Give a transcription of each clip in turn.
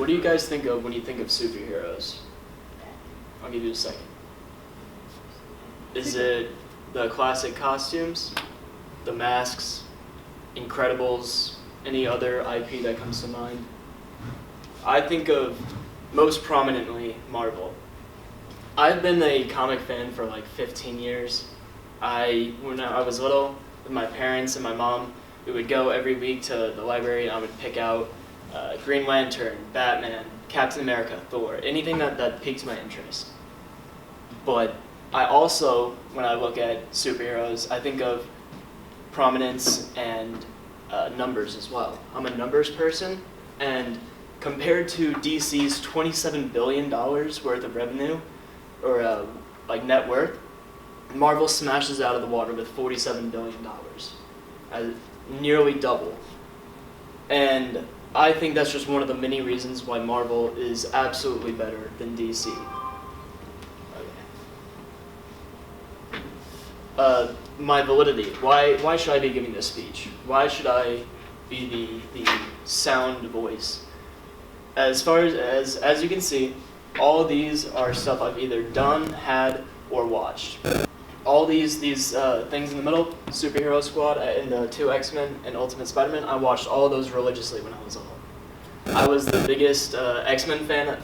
what do you guys think of when you think of superheroes? I'll give you a second. Is it the classic costumes, the masks, Incredibles, any other IP that comes to mind? I think of most prominently Marvel. I've been a comic fan for like 15 years. When I was little, with my parents and my mom, we would go every week to the library and I would pick out Green Lantern, Batman, Captain America, Thor, anything that piqued my interest. But I also, when I look at superheroes, I think of prominence and numbers as well. I'm a numbers person, and compared to DC's $27 billion worth of revenue, or like net worth, Marvel smashes out of the water with $47 billion, nearly double. And I think that's just one of the many reasons why Marvel is absolutely better than DC. Okay. My validity. Why should I be giving this speech? Why should I be the sound voice? As far as you can see, all of these are stuff I've either done, had, or watched. All these things in the middle, Superhero Squad and the 2 X-Men and Ultimate Spider-Man, I watched all of those religiously when I was little. I was the biggest X-Men fan,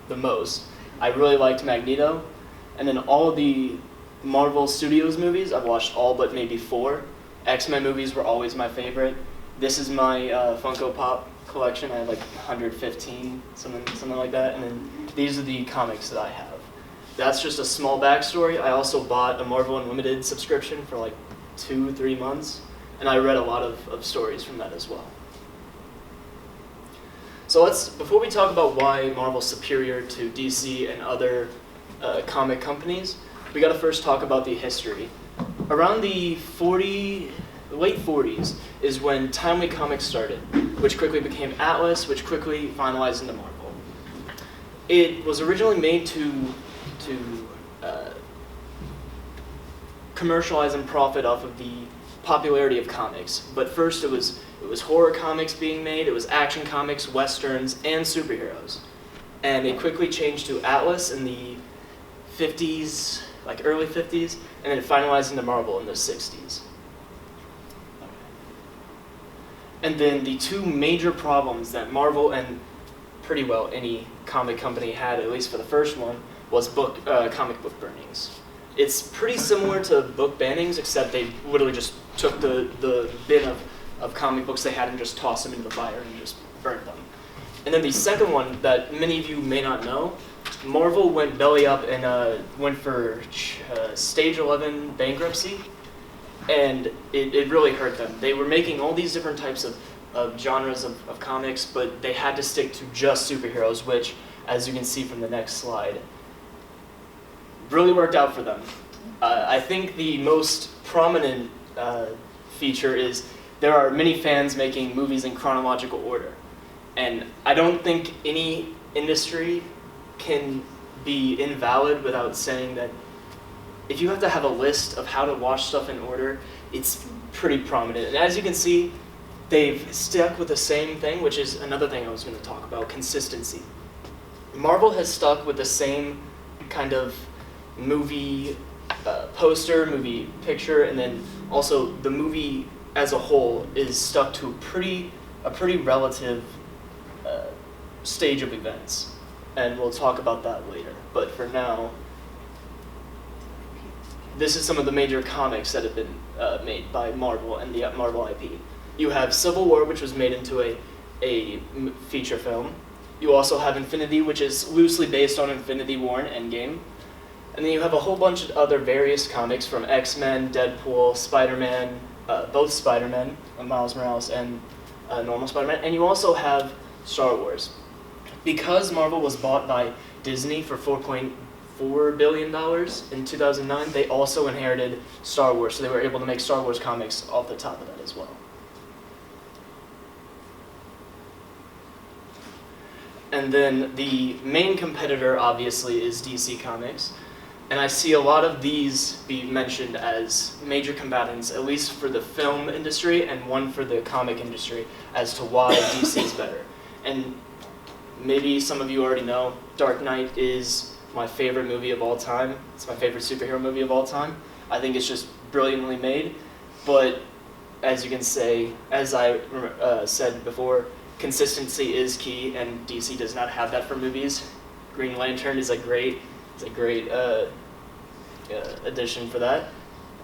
the most. I really liked Magneto, and then all of the Marvel Studios movies, I've watched all but maybe 4. X-Men movies were always my favorite. This is my Funko Pop collection. I have like 115, something like that, and then these are the comics that I have. That's just a small backstory. I also bought a Marvel Unlimited subscription for like 2-3 months, and I read a lot of stories from that as well. So before we talk about why Marvel's superior to DC and other comic companies, we gotta first talk about the history. Around the late 40s is when Timely Comics started, which quickly became Atlas, which quickly finalized into Marvel. It was originally made to commercialize and profit off of the popularity of comics. But first it was horror comics being made, it was action comics, westerns, and superheroes. And it quickly changed to Atlas in the 50s, like early 50s, and then it finalized into Marvel in the 60s. And then the 2 major problems that Marvel and pretty well any comic company had, at least for the first one, was comic book burnings. It's pretty similar to book bannings, except they literally just took the bin of comic books they had and just tossed them into the fire and just burnt them. And then the second one that many of you may not know, Marvel went belly up and went for stage 11 bankruptcy, and it really hurt them. They were making all these different types of genres of comics, but they had to stick to just superheroes, which, as you can see from the next slide, really worked out for them. I think the most prominent feature is there are many fans making movies in chronological order. And I don't think any industry can be invalid without saying that if you have to have a list of how to watch stuff in order, it's pretty prominent. And as you can see, they've stuck with the same thing, which is another thing I was going to talk about, consistency. Marvel has stuck with the same kind of movie poster, movie picture, and then also the movie as a whole is stuck to a pretty relative stage of events. And we'll talk about that later. But for now, this is some of the major comics that have been made by Marvel and the Marvel IP. You have Civil War, which was made into a feature film. You also have Infinity, which is loosely based on Infinity War and Endgame. And then you have a whole bunch of other various comics from X-Men, Deadpool, Spider-Man, both Spider-Men, Miles Morales, and normal Spider-Man. And you also have Star Wars. Because Marvel was bought by Disney for $4.4 billion in 2009, they also inherited Star Wars, so they were able to make Star Wars comics off the top of that as well. And then the main competitor, obviously, is DC Comics. And I see a lot of these be mentioned as major combatants, at least for the film industry and one for the comic industry, as to why DC is better. And maybe some of you already know, Dark Knight is my favorite movie of all time. It's my favorite superhero movie of all time. I think it's just brilliantly made. But as you can say, as I said before, consistency is key, and DC does not have that for movies. Green Lantern is a great addition for that.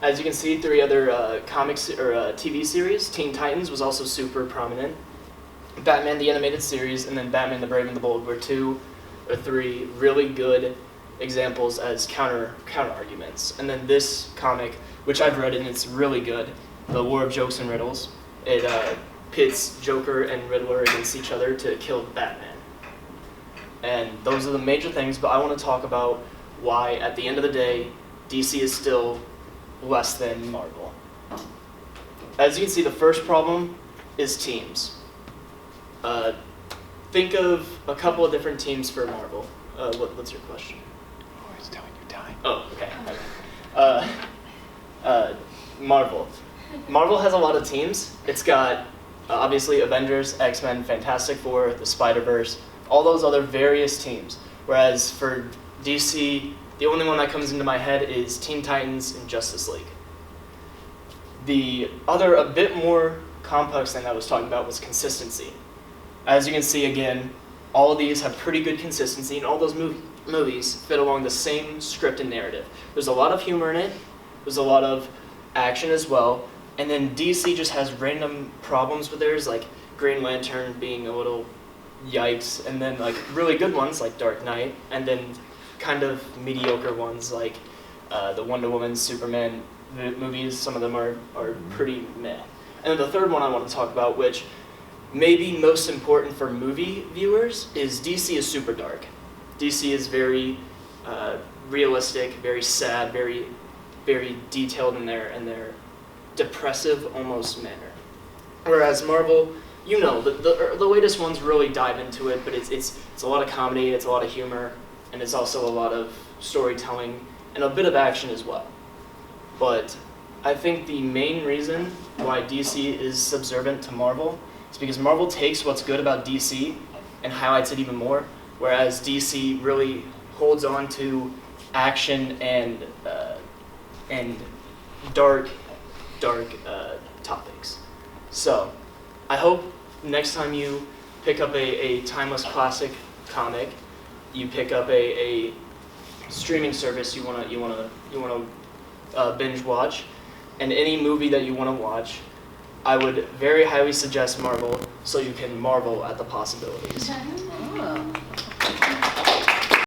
As you can see, 3 other comics or TV series. Teen Titans was also super prominent. Batman the Animated Series, and then Batman the Brave and the Bold were 2 or 3 really good examples as counter arguments. And then this comic, which I've read and it's really good, The War of Jokes and Riddles. It pits Joker and Riddler against each other to kill Batman. And those are the major things, but I want to talk about why, at the end of the day, DC is still less than Marvel. As you can see, the first problem is teams. Think of a couple of different teams for Marvel. What's your question? Oh, it's telling you time. Oh, okay. Marvel. Marvel has a lot of teams. It's got, obviously, Avengers, X-Men, Fantastic Four, the Spider-Verse, all those other various teams. Whereas for DC, the only one that comes into my head is Teen Titans and Justice League. The other, a bit more complex thing I was talking about was consistency. As you can see, again, all of these have pretty good consistency, and all those movies fit along the same script and narrative. There's a lot of humor in it. There's a lot of action as well. And then DC just has random problems with theirs, like Green Lantern being a little yikes, and then like really good ones like Dark Knight, and then kind of mediocre ones like the Wonder Woman, Superman movies. Some of them are pretty meh. And then the third one I want to talk about, which may be most important for movie viewers, is DC is super dark. DC is very realistic, very sad, very detailed in their depressive almost manner. Whereas Marvel, you know, the latest ones really dive into it, but it's a lot of comedy, it's a lot of humor, and it's also a lot of storytelling and a bit of action as well. But I think the main reason why DC is subservient to Marvel is because Marvel takes what's good about DC and highlights it even more, whereas DC really holds on to action and dark topics. So I hope next time you pick up a timeless classic comic, you pick up a streaming service you wanna binge watch, and any movie that you want to watch, I would very highly suggest Marvel, so you can marvel at the possibilities. Oh.